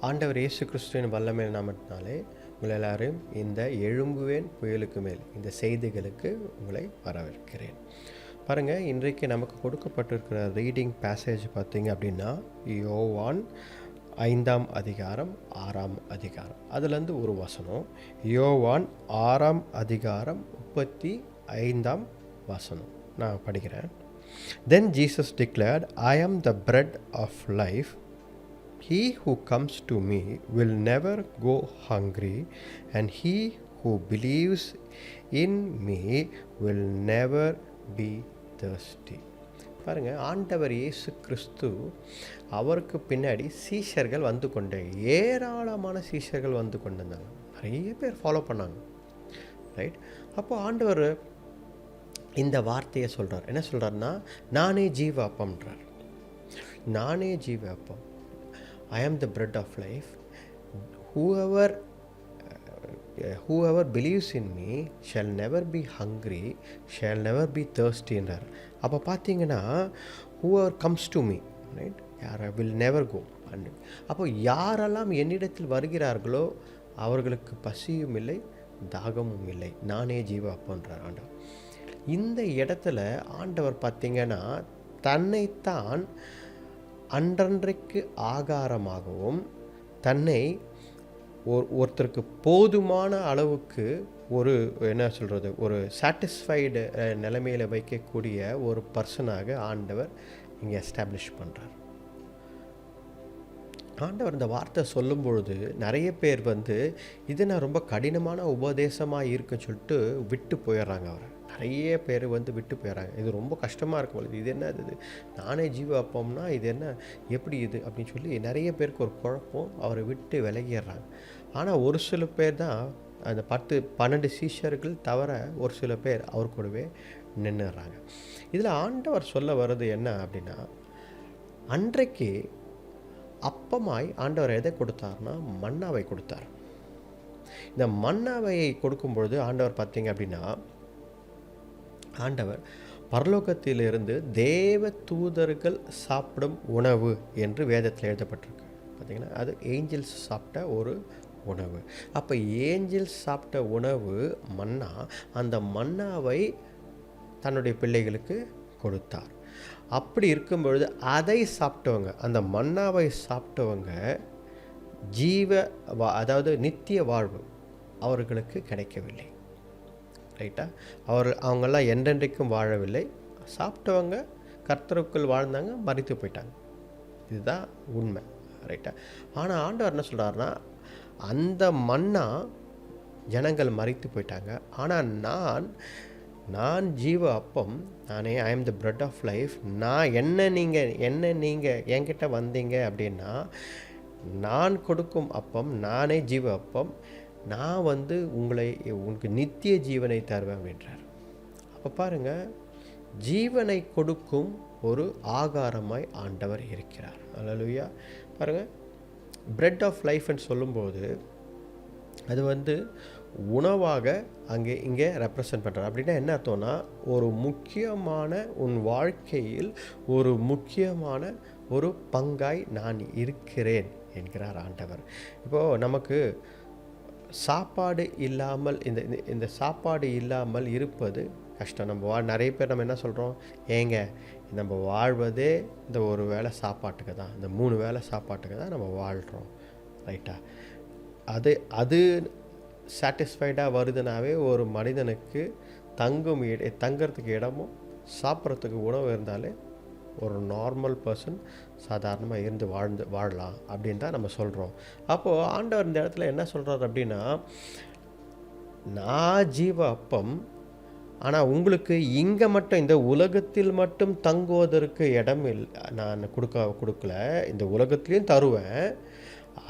ஆண்டவர் இயேசு கிறிஸ்துவின் வல்லமை நாமத்தினாலே உங்கள் எல்லாரையும் இந்த எழும்புவேன் புயலுக்கு மேல் இந்த செய்திகளுக்கு உங்களை வரவேற்கிறேன். பாருங்கள், இன்றைக்கு நமக்கு கொடுக்கப்பட்டிருக்கிற ரீடிங் பேசேஜ் பார்த்தீங்க அப்படின்னா யோவான் 5ஆம் அதிகாரம் 6ஆம் அதிகாரம், அதுலேருந்து ஒரு வசனம். யோவான் 6ஆம் அதிகாரம் 35ஆம் வசனம் நான் படிக்கிறேன். Then Jesus declared, I am the bread of life. He who comes to me will never go hungry, and he who believes in me will never be thirsty. பாருங்க, ஆண்டவர் இயேசு கிறிஸ்து அவருக்கு பின்னாடி சீஷர்கள் வந்து கொண்டே, ஏராளமான சீஷர்கள் வந்து கொண்டிருந்தாங்க. நிறைய பேர் ஃபாலோ பண்ணாங்க, ரைட்? அப்போ ஆண்டவர் இந்த வார்த்தையை சொல்கிறார். என்ன சொல்கிறாருன்னா, நானே ஜீவ அப்பம்ன்றார். நானே ஜீவ அப்பம். I am the bread of life. Whoever believes in me shall never be hungry, shall never be thirsty என்றார். அப்போ பார்த்தீங்கன்னா, whoever comes to me, right, will never go. அப்போ யாரெல்லாம் என்னிடத்தில் வருகிறார்களோ அவர்களுக்கு பசியும் இல்லை, தாகமும் இல்லை. நானே ஜீவ அப்பம்ன்றார் ஆண்டவர். இந்த இடத்துல ஆண்டவர் பார்த்தீங்கன்னா தன்னைத்தான் அன்றன்றைக்கு ஆகாரமாகவும், தன்னை ஒருத்தருக்கு போதுமான அளவுக்கு ஒரு என்ன சொல்கிறது, ஒரு சாட்டிஸ்ஃபைடு நிலைமையில் வைக்கக்கூடிய ஒரு பர்சனாக ஆண்டவர் இங்கே எஸ்டாப்ளிஷ் பண்ணுறார். ஆண்டவர் இந்த வார்த்தை சொல்லும் பொழுது நிறைய பேர் இது நான் ரொம்ப கடினமான உபதேசமாக இருக்குன்னு சொல்லிட்டு விட்டு போயிடுறாங்க. அவரை நிறைய பேர் விட்டு போயிடறாங்க. இது ரொம்ப கஷ்டமாக இருக்கும் பொழுது, இது என்ன இது, நானே ஜீவ அப்பம்னா இது என்ன, எப்படி இது அப்படின்னு சொல்லி நிறைய பேருக்கு ஒரு குழப்பம், அவரை விட்டு விலகிடுறாங்க. ஆனால் ஒரு சில பேர் தான், அந்த 10-12 சீஷர்கள் தவிர ஒரு சில பேர் அவர் கூடவே நின்றுடுறாங்க. இதில் ஆண்டவர் சொல்ல வர்றது என்ன அப்படின்னா, அன்றைக்கு அப்பமாய் ஆண்டவர் எதை கொடுத்தார்னா மன்னாவை கொடுத்தார். இந்த மன்னாவை கொடுக்கும்பொழுது ஆண்டவர் பார்த்தீங்க அப்படின்னா, ஆண்டவர் பரலோகத்திலிருந்து தேவ தூதர்கள் சாப்பிடும் உணவு என்று வேதத்தில் எழுதப்பட்டிருக்கு. பார்த்தீங்கன்னா, அது ஏஞ்சல்ஸ் சாப்பிட்ட ஒரு உணவு. அப்போ ஏஞ்சல்ஸ் சாப்பிட்ட உணவு மன்னா, அந்த மன்னாவை தன்னுடைய பிள்ளைகளுக்கு கொடுத்தார். அப்படி இருக்கும் பொழுது அதை சாப்பிட்டவங்க, அந்த மன்னாவை சாப்பிட்டவங்க அதாவது நித்திய வாழ்வு அவர்களுக்கு கிடைக்கவில்லை, ரைட்டா? அவங்கெல்லாம் என்றென்றைக்கும் வாழவில்லை. சாப்பிட்டவங்க கர்த்தருக்குள் வாழ்ந்தாங்க, மரித்து போயிட்டாங்க. இதுதான் உண்மை, ரைட்டா? ஆனால் ஆண்டவர் என்ன சொல்கிறாருன்னா, அந்த மன்னா ஜனங்கள் மரித்து போயிட்டாங்க. ஆனால் நான் ஜீவ அப்பம், நானே ஐ ஆம் த பிரெட் ஆஃப் லைஃப். என்ன நீங்கள் என்கிட்ட வந்தீங்க அப்படின்னா, நான் கொடுக்கும் அப்பம், நானே ஜீவ அப்பம், நான் உங்களுக்கு நித்திய ஜீவனை தருவேன் அப்படின்றார். அப்போ பாருங்கள், ஜீவனை கொடுக்கும் ஒரு ஆகாரமாய் ஆண்டவர் இருக்கிறார். அல்லேலூயா. பாருங்கள், பிரெட் ஆஃப் லைஃப்னு சொல்லும்போது அது உணவாக இங்கே ரெப்ரசன்ட் பண்ணுறார். அப்படின்னா என்ன அர்த்தம்னா, ஒரு முக்கியமான உன் வாழ்க்கையில் ஒரு முக்கியமான ஒரு பங்காய் நான் இருக்கிறேன் என்கிறார் ஆண்டவர். இப்போது நமக்கு சாப்பாடு இல்லாமல் இந்த சாப்பாடு இல்லாமல் இருப்பது கஷ்டம். நிறைய பேர் நம்ம என்ன சொல்கிறோம், ஏங்க நம்ம வாழ்வதே இந்த ஒரு வேளை சாப்பாட்டுக்கு தான், இந்த 3 வேளை சாப்பாட்டுக்கு தான் நம்ம வாழ்கிறோம், ரைட்டா? அது சாட்டிஸ்ஃபைடாக வருதுனாவே ஒரு மனிதனுக்கு தங்கிறதுக்கு இடமும் சாப்பிட்றதுக்கு உணவு இருந்தாலே ஒரு நார்மல் பர்சன் சாதாரணமாக இருந்து வாழலாம் அப்படின்னு தான் நம்ம சொல்கிறோம். அப்போது ஆண்டவர் இந்த இடத்துல என்ன சொல்கிறார் அப்படின்னா, நான் ஜீவ அப்பம், ஆனால் உங்களுக்கு இங்கே மட்டும் இந்த உலகத்தில் மட்டும் தங்குவதற்கு இடம் நான் கொடுக்கல, இந்த உலகத்துலேயும் தருவேன்.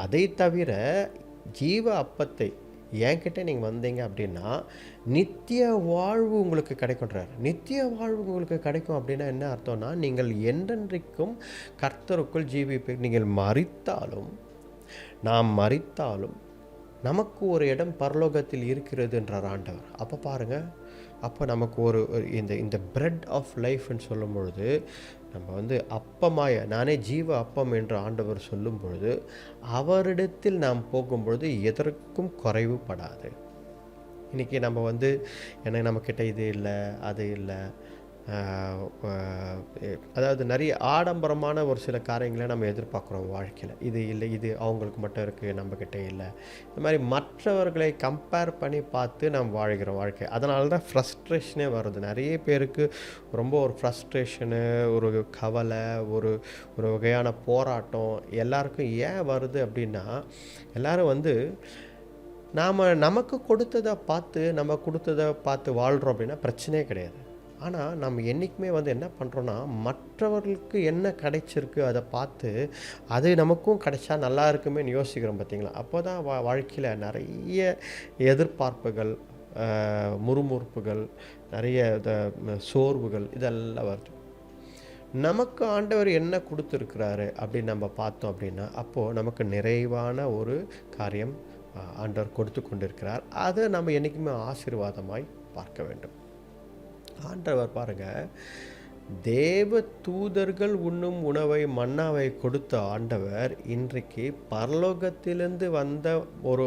அதை தவிர ஜீவ அப்பத்தை என்கிட்ட நீங்கள் வந்தீங்க அப்படின்னா நித்திய வாழ்வு உங்களுக்கு கிடைக்கும்ன்றார். நித்திய வாழ்வு உங்களுக்கு கிடைக்கும் அப்படின்னா என்ன அர்த்தம்னா, நீங்கள் என்றென்றைக்கும் கர்த்தருக்குள் ஜீவிப்பீர்கள். நீங்கள் நாம் மரித்தாலும் நமக்கு ஒரு இடம் பரலோகத்தில் இருக்கிறதுன்றார் ஆண்டவர். அப்போ பாருங்கள், அப்போ நமக்கு இந்த பிரெட் ஆஃப் லைஃப்னு சொல்லும் பொழுது நம்ம வந்து அப்பமாய நானே ஜீவ அப்பம் என்று ஆண்டவர் சொல்லும் பொழுது, அவரிடத்தில் நாம் போகும்பொழுது எதற்கும் குறைவுபடாது. இன்றைக்கி நம்ம வந்து எனக்கு நம்மக்கிட்ட இது இல்லை, அது இல்லை, அதாவது நிறைய ஆடம்பரமான ஒரு சில காரியங்களை நம்ம எதிர்பார்க்குறோம் வாழ்க்கையில். இது இல்லை, இது அவங்களுக்கு மட்டும் இருக்குது, நம்மக்கிட்ட இல்லை. இந்த மாதிரி மற்றவர்களை கம்பேர் பண்ணி பார்த்து நம்ம வாழ்கிறோம் வாழ்க்கை. அதனால தான் ஃப்ரஸ்ட்ரேஷனே வருது. நிறைய பேருக்கு ரொம்ப ஒரு ஃப்ரஸ்ட்ரேஷனு, ஒரு கவலை, ஒரு ஒரு வகையான போராட்டம் எல்லாருக்கும் ஏன் வருது அப்படின்னா, எல்லோரும் வந்து நமக்கு கொடுத்ததை பார்த்து வாழ்கிறோம் அப்படின்னா பிரச்சனையே கிடையாது. ஆனால் நம்ம என்றைக்குமே வந்து என்ன பண்ணுறோன்னா, மற்றவர்களுக்கு என்ன கிடைச்சிருக்கு அதை பார்த்து அது நமக்கும் கிடைச்சா நல்லா இருக்குமேன்னு யோசிக்கிறோம் பார்த்தீங்களா? அப்போ தான் வாழ்க்கையில் நிறைய எதிர்பார்ப்புகள், முறுமுறுப்புகள், நிறைய சோர்வுகள் இதெல்லாம் வருது. நமக்கு ஆண்டவர் என்ன கொடுத்துருக்கிறாரு அப்படின்னு நம்ம பார்த்தோம் அப்படின்னா, அப்போது நமக்கு நிறைவான ஒரு காரியம் ஆண்டவர் கொடுத்து கொண்டிருக்கிறார். அதை நம்ம என்றைக்குமே ஆசீர்வாதமாய் பார்க்க வேண்டும். ஆண்டவர் பாருங்க, தேவ தூதர்கள் உண்ணும் உணவை மன்னாவை கொடுத்த ஆண்டவர் இன்றைக்கு பரலோகத்திலிருந்து வந்த ஒரு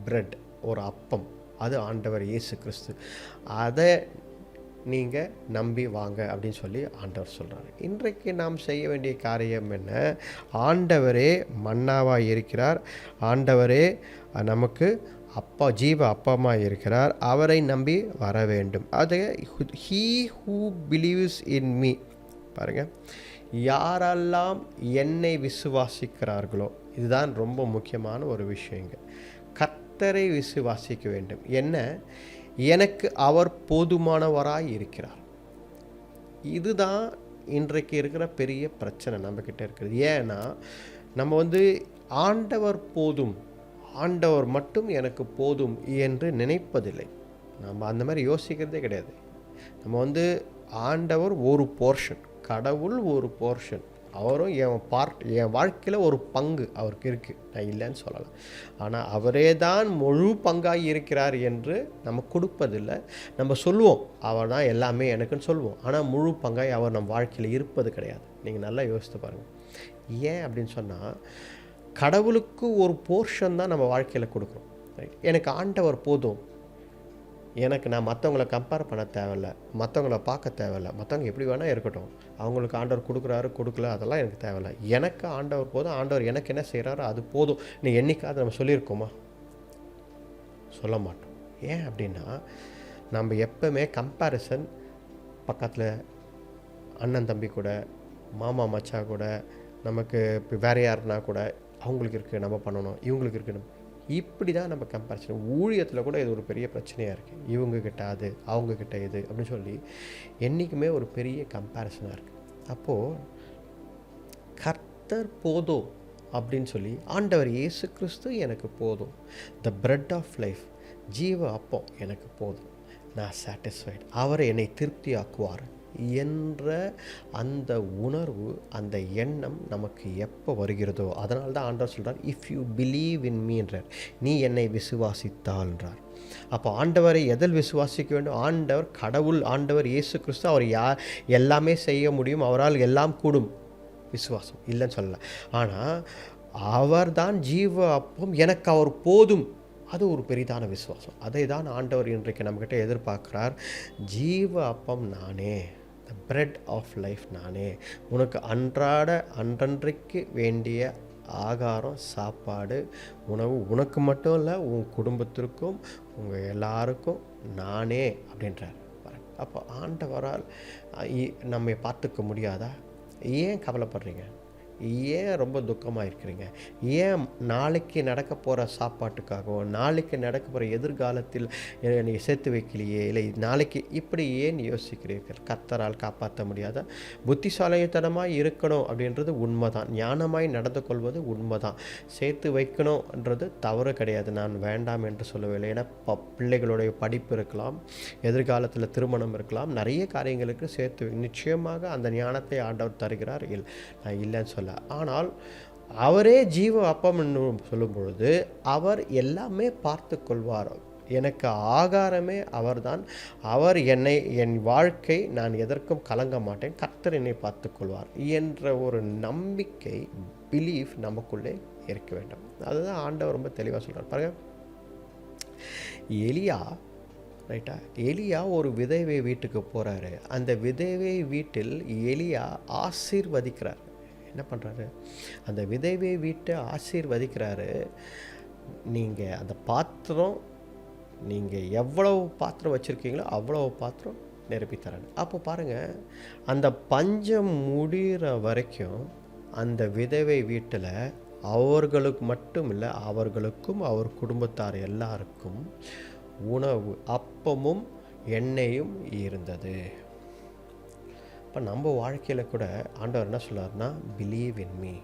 பிரெட், ஒரு அப்பம், அது ஆண்டவர் இயேசு கிறிஸ்து. அதை நீங்கள் நம்பி வாங்க அப்படின்னு சொல்லி ஆண்டவர் சொல்கிறார். இன்றைக்கு நாம் செய்ய வேண்டிய காரியம் என்ன? ஆண்டவரே மன்னாவாக இருக்கிறார், ஆண்டவரே நமக்கு அப்பா, ஜீவ அப்பமாக இருக்கிறார். அவரை நம்பி வர வேண்டும். அது he who believes in me. பாருங்கள், யாரெல்லாம் என்னை விசுவாசிக்கிறார்களோ, இதுதான் ரொம்ப முக்கியமான ஒரு விஷயங்க. கர்த்தரை விசுவாசிக்க வேண்டும். என்ன? எனக்கு அவர் போதுமானவராய் இருக்கிறார். இதுதான் இன்றைக்கு இருக்கிற பெரிய பிரச்சனை நம்மக்கிட்ட இருக்கிறது. ஏன்னா நம்ம வந்து ஆண்டவர் போதும், ஆண்டவர் மட்டும் எனக்கு போதும் என்று நினைப்பதில்லை. நம்ம அந்த மாதிரி யோசிக்கிறதே கிடையாது. நம்ம வந்து ஆண்டவர் ஒரு போர்ஷன், கடவுள் ஒரு போர்ஷன், அவரும் என் வாழ்க்கையில் ஒரு பங்கு அவருக்கு இருக்குது, நான் இல்லைன்னு சொல்லலாம். ஆனால் அவரே தான் முழு பங்காக இருக்கிறார் என்று நம்ம கொடுப்பதில்லை. நம்ம சொல்லுவோம் அவர் தான் எல்லாமே எனக்குன்னு சொல்லுவோம், ஆனால் முழு பங்காய் அவர் நம்ம வாழ்க்கையில் இருப்பது கிடையாது. நீங்கள் நல்லா யோசித்து பாருங்கள். ஏன் அப்படின்னு சொன்னால், கடவுளுக்கு ஒரு போர்ஷன் தான் நம்ம வாழ்க்கையில் கொடுக்குறோம். ரைட்? எனக்கு ஆண்டவர் போதும், எனக்கு நான் மற்றவங்கள கம்பேர் பண்ண தேவையில்லை, மற்றவங்கள பார்க்க தேவையில்லை, மற்றவங்க எப்படி வேணால் இருக்கட்டும், அவங்களுக்கு ஆண்டவர் கொடுக்குறாரு கொடுக்கல அதெல்லாம் எனக்கு தேவையில்லை, எனக்கு ஆண்டவர் போதும், ஆண்டவர் எனக்கு என்ன செய்கிறாரோ அது போதும். நீ என்னைக்காவது நம்ம சொல்லியிருக்கோமா? சொல்ல மாட்டோம். ஏன் அப்படின்னா, நம்ம எப்பவுமே கம்பேரிசன், பக்கத்தில் அண்ணன் தம்பி கூட, மாமா மச்சா கூட, நமக்கு இப்போ வேறு யாருன்னா கூட, அவங்களுக்கு இருக்குது நம்ம பண்ணணும், இவங்களுக்கு இருக்குது நம்ம, இப்படி தான் நம்ம கம்பேரிசன். ஊழியத்தில் கூட இது ஒரு பெரிய பிரச்சனையாக இருக்குது. இவங்கக்கிட்ட அது, அவங்கக்கிட்ட இது அப்படின்னு சொல்லி என்றைக்குமே ஒரு பெரிய கம்பேரிசனாக இருக்குது. அப்போது கர்த்தர் போதும் அப்படின்னு சொல்லி, ஆண்டவர் இயேசு கிறிஸ்து எனக்கு போதும், த பிரெட் ஆஃப் லைஃப், ஜீவ அப்பம் எனக்கு போதும், நான் சாட்டிஸ்ஃபைடு, அவர் என்னை திருப்தி ஆக்குவார் என்ற அந்த உணர்வு, அந்த எண்ணம் நமக்கு எப்போ வருகிறதோ, அதனால தான் ஆண்டவர் சொல்கிறார், if you believe in me என்றார், நீ என்னை விசுவாசித்தால் என்றார். அப்போ ஆண்டவரை எதில் விசுவாசிக்க வேண்டும்? ஆண்டவர் கடவுள், ஆண்டவர் இயேசு கிறிஸ்து, அவர் எல்லாமே செய்ய முடியும், அவரால் எல்லாம் கூடும், விசுவாசம் இல்லைன்னு சொல்லலை. ஆனால் அவர் தான் ஜீவ அப்பம், எனக்கு அவர் போதும், அது ஒரு பெரிதான விசுவாசம். அதை தான் ஆண்டவர் இன்றைக்கு நம்மக்கிட்ட எதிர்பார்க்குறார். ஜீவ அப்பம் நானே, த பிரெட் ஆஃப் லைஃப் நானே, உனக்கு அன்றன்றைக்கு வேண்டிய ஆகாரம், சாப்பாடு, உணவு உனக்கு மட்டும் இல்லை, உன் குடும்பத்திற்கும் உங்கள் எல்லாருக்கும் நானே அப்படின்றார். அப்போ ஆண்டவரால் நம்மை பார்த்துக்க முடியாதா? ஏன் கவலைப்படுறீங்க? ஏன் ரொம்ப துக்கமாக இருக்கிறீங்க? ஏன் நாளைக்கு நடக்க போகிற சாப்பாட்டுக்காகவோ, நாளைக்கு நடக்க போகிற எதிர்காலத்தில் நீங்கள் சேர்த்து வைக்கலையே, இல்லை நாளைக்கு இப்படி ஏன் யோசிக்கிறீர்கள்? கர்த்தரால் காப்பாற்ற முடியாத? புத்திசாலித்தனமாக இருக்கணும் அப்படின்றது உண்மை தான், ஞானமாய் நடந்து கொள்வது உண்மை தான், சேர்த்து வைக்கணுன்றது தவறு கிடையாது, நான் வேண்டாம் என்று சொல்லவில்லை. ஏன்னா பிள்ளைகளுடைய படிப்பு இருக்கலாம், எதிர்காலத்தில் திருமணம் இருக்கலாம், நிறைய காரியங்களுக்கு சேர்த்து நிச்சயமாக அந்த ஞானத்தை ஆண்டவர் தருகிறார், நான் இல்லைன்னு சொல்ல. ஆனால் அவரே ஜீவ அப்பம் என்று சொல்லும் பொழுது அவர் எல்லாமே பார்த்து கொள்வார். எனக்கு ஆகாரமே அவர்தான். அவர் என்னை, என் வாழ்க்கை, நான் எதற்கும் கலங்க மாட்டேன், கர்த்தர் என்னை பார்த்துக்கொள்வார் என்ற ஒரு நம்பிக்கை, பிலீஃப் நமக்குள்ளே இருக்க வேண்டும். அதுதான் ஆண்டவர் ரொம்ப தெளிவாக சொல்கிறார் பாருங்க. எலியா, ரைட்டா, எலியா ஒரு விதவை வீட்டுக்கு போகிறாரு. அந்த விதவை வீட்டில் எலியா ஆசீர்வதிக்கிறார். என்ன பண்ணுறாரு? அந்த விதவை வீட்டை ஆசீர்வதிக்கிறாரு. நீங்கள் அந்த பாத்திரம், நீங்கள் எவ்வளவு பாத்திரம் வச்சுருக்கீங்களோ அவ்வளவு பாத்திரம் நிரப்பி தராங்க. அப்போ பாருங்கள், அந்த பஞ்சம் முடிகிற வரைக்கும் அந்த விதவை வீட்டில் அவர்களுக்கு மட்டும் இல்லை, அவர்களுக்கும் அவர் குடும்பத்தார் எல்லாருக்கும் உணவு, அப்பமும் எண்ணெயும் இருந்தது. இப்போ நம்ம வாழ்க்கையில் கூட ஆண்டவர் என்ன சொல்கிறாருன்னா, பிலீவ் இன் மீ,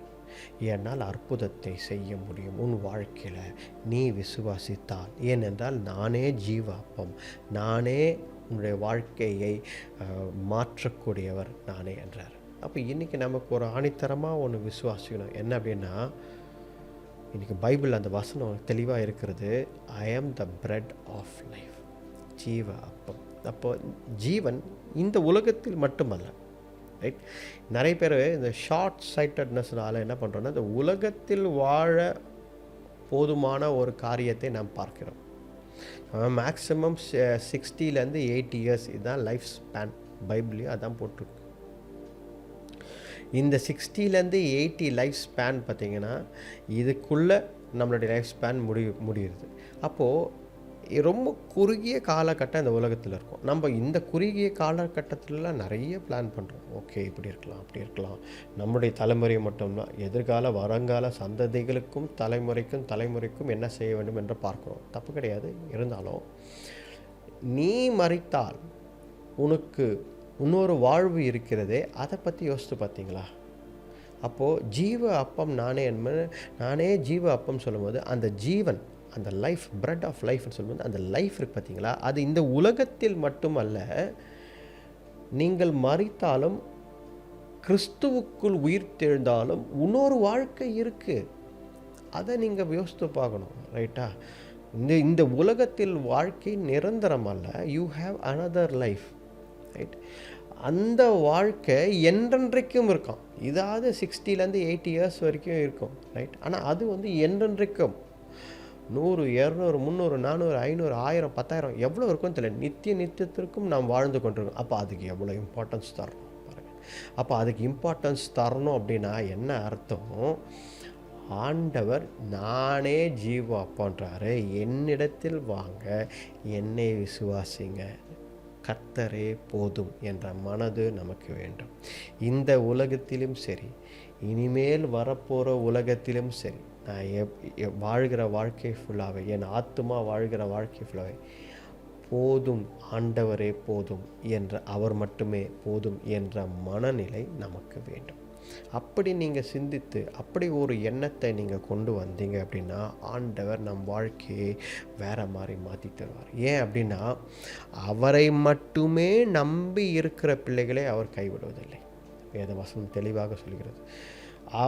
என்னால் அற்புதத்தை செய்ய முடியும் உன் வாழ்க்கையில், நீ விசுவாசித்தால். ஏனென்றால் நானே ஜீவ அப்பம், நானே உன்னுடைய வாழ்க்கையை மாற்றக்கூடியவர் நானே என்றார். அப்போ இன்றைக்கி நமக்கு ஒரு ஆணித்தரமாக ஒன்று விசுவாசிக்கணும். என்ன அப்படின்னா, இன்றைக்கி பைபிள் அந்த வசனம் தெளிவாக இருக்கிறது, ஐ ஆம் த பிரெட் ஆஃப் லைஃப், ஜீவ அப்பம். அப்போ ஜீவன் இந்த உலகத்தில் மட்டுமல்ல, ரைட்? நிறைய பேர் இந்த ஷார்ட் சைட்டட்னஸ்னால என்ன பண்ணுறோன்னா, இந்த உலகத்தில் வாழ போதுமான ஒரு காரியத்தை நாம் பார்க்கிறோம். மேக்ஸிமம் 60 to 80 இயர்ஸ் இதுதான் லைஃப் ஸ்பேன். பைபிளையும் அதான் போட்டிருக்கு. இந்த 60 to 80 லைஃப் ஸ்பேன் பார்த்திங்கன்னா, இதுக்குள்ளே நம்மளுடைய லைஃப் ஸ்பேன் முடியுது. அப்போது ரொம்ப குறுகிய காலகட்டம் இந்த உலகத்தில் இருக்கும். நம்ம இந்த குறுகிய காலகட்டத்திலலாம் நிறைய பிளான் பண்ணுறோம். ஓகே, இப்படி இருக்கலாம், அப்படி இருக்கலாம். நம்முடைய தலைமுறை மட்டும்னா, எதிர்கால வருங்கால சந்ததிகளுக்கும் தலைமுறைக்கும் என்ன செய்ய வேண்டும் என்று பார்க்குறோம். தப்பு கிடையாது. இருந்தாலும் நீ மரித்தால் உனக்கு இன்னொரு வாழ்வு இருக்கிறதே, அதை பற்றி யோசித்து பார்த்தீங்களா? அப்போது ஜீவ அப்பம் நானே ஜீவ அப்பம் சொல்லும்போது, அந்த ஜீவன், அந்த லைஃப், பிரெட் ஆஃப் லைஃப்னு சொல்லும்போது, அந்த லைஃப் இருக்குது பார்த்தீங்களா, அது இந்த உலகத்தில் மட்டுமல்ல, நீங்கள் மரித்தாலும் கிறிஸ்துவுக்குள் உயிர்த்தெழுந்தாலும் இன்னொரு வாழ்க்கை இருக்குது. அதை நீங்கள் யோசித்து பார்க்கணும், ரைட்டா? இந்த உலகத்தில் வாழ்க்கை நிரந்தரம் அல்ல. You have another life, right? அந்த வாழ்க்கை என்றென்றைக்கும் இருக்கும். இதாவது 60 to 80 இயர்ஸ் வரைக்கும் இருக்கும், ரைட்? ஆனால் அது என்றென்றைக்கும் 100, 200, 300, 400, 500, 1000, 10,000 எவ்வளோ இருக்கும்னு தெரியல. நித்தியத்திற்கும் நாம் வாழ்ந்து கொண்டிருக்கோம். அப்போ அதுக்கு எவ்வளோ இம்பார்ட்டன்ஸ் தரணும் பாருங்கள். அப்போ அதுக்கு இம்பார்ட்டன்ஸ் தரணும் அப்படின்னா என்ன அர்த்தம்? ஆண்டவர் நானே ஜீவ அப்பன்றாரு, என்னிடத்தில் வாங்க, என்னை விசுவாசிங்க, கர்த்தரே போதும் என்ற மனது நமக்கு வேண்டும். இந்த உலகத்திலும் சரி, இனிமேல் வரப்போகிற உலகத்திலும் சரி, நான் வாழ்கிற வாழ்க்கை ஃபுல்லாகவே, என் ஆத்துமா வாழ்கிற வாழ்க்கை ஃபுல்லாகவே போதும், ஆண்டவரே போதும் என்ற, அவர் மட்டுமே போதும் என்ற மனநிலை நமக்கு வேண்டும். அப்படி நீங்கள் சிந்தித்து, அப்படி ஒரு எண்ணத்தை நீங்கள் கொண்டு வந்தீங்க அப்படின்னா, ஆண்டவர் நம் வாழ்க்கையை வேறு மாதிரி மாற்றி தருவார். ஏன் அப்படின்னா, அவரை மட்டுமே நம்பி இருக்கிற பிள்ளைகளை அவர் கைவிடுவதில்லை. வேதவசனம் தெளிவாக சொல்கிறது.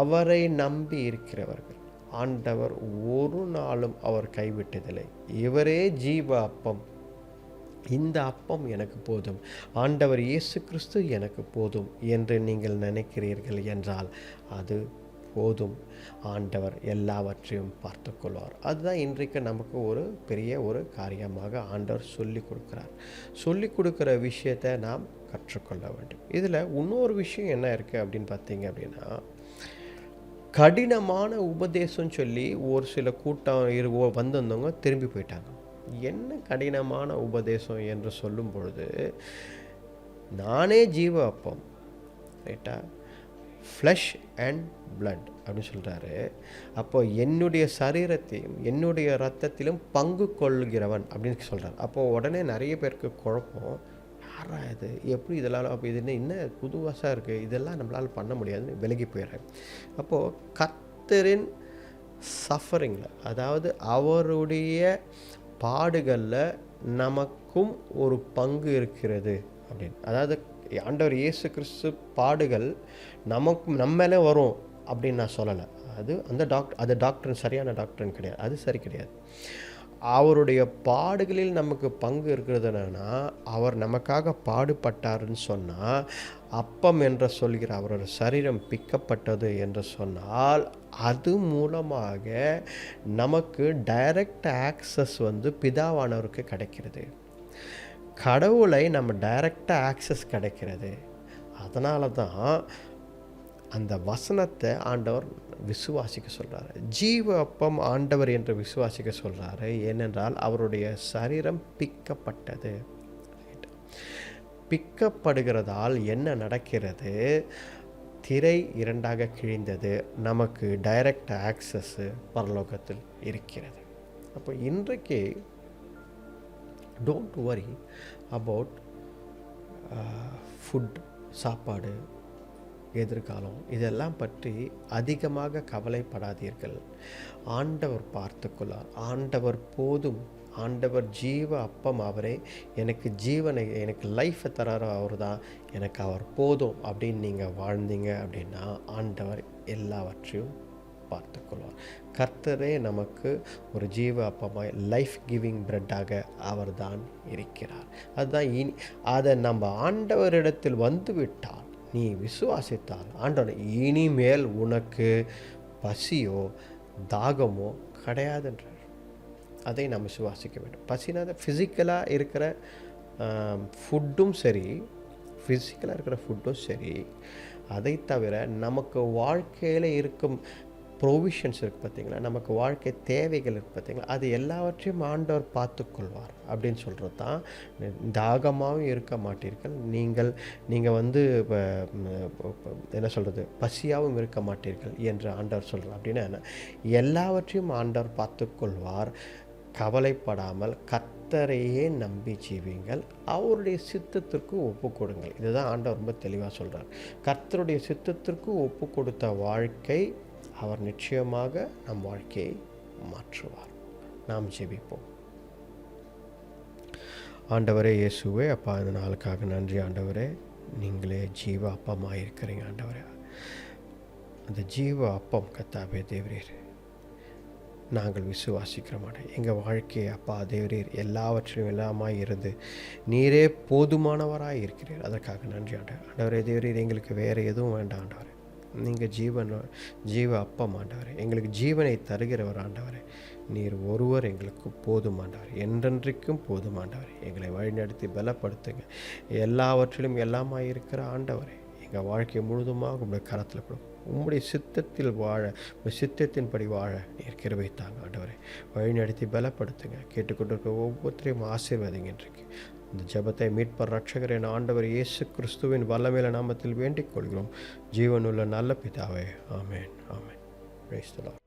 அவரை நம்பி இருக்கிறவர்கள் ஆண்டவர் ஒரு நாளும் அவர் கைவிட்டதில்லை. இவரே ஜீவ அப்பம், இந்த அப்பம் எனக்கு போதும், ஆண்டவர் இயேசு கிறிஸ்து எனக்கு போதும் என்று நீங்கள் நினைக்கிறீர்கள் என்றால் அது போதும். ஆண்டவர் எல்லாவற்றையும் பார்த்து கொள்வார். அதுதான் இன்றைக்கு நமக்கு ஒரு பெரிய ஒரு காரியமாக ஆண்டவர் சொல்லி கொடுக்குறார். சொல்லி கொடுக்குற விஷயத்தை நாம் கற்றுக்கொள்ள வேண்டும். இதில் இன்னொரு விஷயம் என்ன இருக்குது அப்படின்னு பார்த்தீங்க அப்படின்னா, கடினமான உபதேசம் சொல்லி ஒரு சில கூட்டம் வந்திருந்தவங்க திரும்பி போயிட்டாங்க. என்ன கடினமான உபதேசம் என்று சொல்லும் பொழுது, நானே ஜீவ அப்பம், ரைட்டா, ஃப்ளஷ் அண்ட் பிளட் அப்படின்னு சொல்கிறாரு. அப்போ என்னுடைய சரீரத்தையும் என்னுடைய இரத்தத்திலும் பங்கு கொள்கிறவன் அப்படின்னு சொல்கிறார். அப்போது உடனே நிறைய பேருக்கு குழப்பம், யாரா இது, எப்படி இதெல்லாம், அப்போ இது என்ன புதுவாசாக இருக்குது, இதெல்லாம் நம்மளால் பண்ண முடியாதுன்னு விலகி போயிடுறாங்க. அப்போது கர்த்தரின் சஃபரிங்கில், அதாவது அவருடைய பாடுகளில் நமக்கும் ஒரு பங்கு இருக்கிறது அப்படின்னு, அதாவது ஆண்டவர் இயேசு கிறிஸ்து பாடுகள் நம்ம மேலே வரும் அப்படின்னு நான் சொல்லலை. அது டாக்டர் சரியான டாக்டர்னு கிடையாது, அது சரி கிடையாது. அவருடைய பாடுகளில் நமக்கு பங்கு இருக்கிறது என்னன்னா, அவர் நமக்காக பாடுபட்டாருன்னு சொன்னால், அப்பம் என்று சொல்கிற அவரோட சரீரம் பிக்கப்பட்டது என்று சொன்னால், அது மூலமாக நமக்கு டைரக்ட் ஆக்சஸ் பிதாவானவருக்கு கிடைக்கிறது. கடவுளை நம்ம டைரக்டாக ஆக்சஸ் கிடைக்கிறது. அதனால தான் அந்த வசனத்தை ஆண்டவர் விசுவாசிக்க சொல்கிறாரு. ஜீவ அப்பம் ஆண்டவர் என்று விசுவாசிக்க சொல்கிறாரு. ஏனென்றால் அவருடைய சரீரம் பிக்கப்பட்டது. பிக்கப்படுகிறதால் என்ன நடக்கிறது? திரை இரண்டாக கிழிந்தது. நமக்கு டைரக்ட் ஆக்சஸ் பரலோகத்தில் இருக்கிறது. அப்போ இன்றைக்கு டோன்ட் வரி அபவுட் ஃபுட், சாப்பாடு, எதிர்காலம், இதெல்லாம் பற்றி அதிகமாக கவலைப்படாதீர்கள். ஆண்டவர் பார்த்துக்கொள்ளார். ஆண்டவர் போதும். ஆண்டவர் ஜீவ அப்பம் அவரே. எனக்கு ஜீவனை, எனக்கு லைஃப்பை தராரோ அவர் தான். எனக்கு அவர் போதும் அப்படின்னு நீங்கள் வாழ்ந்தீங்க அப்படின்னா ஆண்டவர் எல்லாவற்றையும் பார்த்துக்கொள்வார். கர்த்தரே நமக்கு ஒரு ஜீவ அப்பமாய் லைஃப் கிவிங் பிரெட்டாக அவர் தான் இருக்கிறார். அதுதான் அதை நம்ம ஆண்டவரிடத்தில் வந்துவிட்டால், நீ விசுவாசித்தால், ஆண்டவர் இனிமேல் உனக்கு பசியோ தாகமோ கிடையாதுன்றார். அதை நாம் விசுவாசிக்க வேண்டும். பசினாத ஃபிசிக்கலாக இருக்கிற ஃபுட்டும் சரி, அதை தவிர நமக்கு வாழ்க்கையில் இருக்கும் ப்ரொவிஷன்ஸ் இருக்குது பார்த்தீங்களா, நமக்கு வாழ்க்கை தேவைகள் இருக்குது பார்த்தீங்களா, அது எல்லாவற்றையும் ஆண்டவர் பார்த்துக்கொள்வார் அப்படின்னு சொல்கிறது தான். தாகமாகவும் இருக்க மாட்டீர்கள், நீங்கள் இப்போ என்ன சொல்கிறது, பசியாகவும் இருக்க மாட்டீர்கள் என்று ஆண்டவர் சொல்கிறார். அப்படின்னா என்ன? எல்லாவற்றையும் ஆண்டவர் பார்த்துக்கொள்வார். கவலைப்படாமல் கர்த்தரையே நம்பி ஜீவிங்கள், அவருடைய சித்தத்திற்கு ஒப்பு கொடுங்கள். இதுதான் ஆண்டவர் ரொம்ப தெளிவாக சொல்கிறார். கர்த்தருடைய சித்தத்திற்கு ஒப்பு கொடுத்த வாழ்க்கை அவர் நிச்சயமாக நம் வாழ்க்கையை மாற்றுவார். நாம் ஜெபிப்போம். ஆண்டவரே இயேசுவே, அப்பா, இந்த நாளுக்காக நன்றி ஆண்டவரே. நீங்களே ஜீவ அப்பமாக இருக்கிறீங்க ஆண்டவரே. அந்த ஜீவ அப்பம் கர்த்தாவே தேவரீர், நாங்கள் விசுவாசிக்கிற மாட்டோம். எங்கள் வாழ்க்கையை அப்பா தேவரீர் எல்லாவற்றிலும் எல்லாமாய் இருந்து நீரே போதுமானவராக இருக்கிறீர். அதற்காக நன்றி ஆண்டவரே தேவரீர். எங்களுக்கு வேறு எதுவும் வேண்டாம் ஆண்டவரே. நீங்கள் ஜீவ அப்பம் ஆண்டவரே. எங்களுக்கு ஜீவனை தருகிறவர் ஆண்டவரே. நீர் ஒருவர் எங்களுக்கு போதும் ஆண்டவரே. என்றென்றைக்கும் போதும் ஆண்டவரே. எங்களை வழிநடத்தி பலப்படுத்துங்க. எல்லாவற்றிலும் எல்லாமாய் இருக்கிற ஆண்டவரே, எங்கள் வாழ்க்கை முழுதுமாக உங்களுடைய கரத்தில் கொடுக்கும். உம்முடைய சித்தத்தில் வாழ, உங்கள் சித்தத்தின்படி வாழ நீர் கிருபை தாங்க ஆண்டவரே. வழிநடத்தி பலப்படுத்துங்க. கேட்டுக்கொண்டிருக்க ஒவ்வொருத்தரையும் ஆசீர்வதிங்க. இன்றைக்கு இந்த ஜெபத்தை மீட்பர் ரட்சகர் என ஆண்டவர் இயேசு கிறிஸ்துவின் வல்லமையுள்ள நாமத்தில் வேண்டிக் கொள்கிறோம். ஜீவனுள்ள நல்ல பிதாவே, ஆமேன், ஆமேன். Praise the Lord.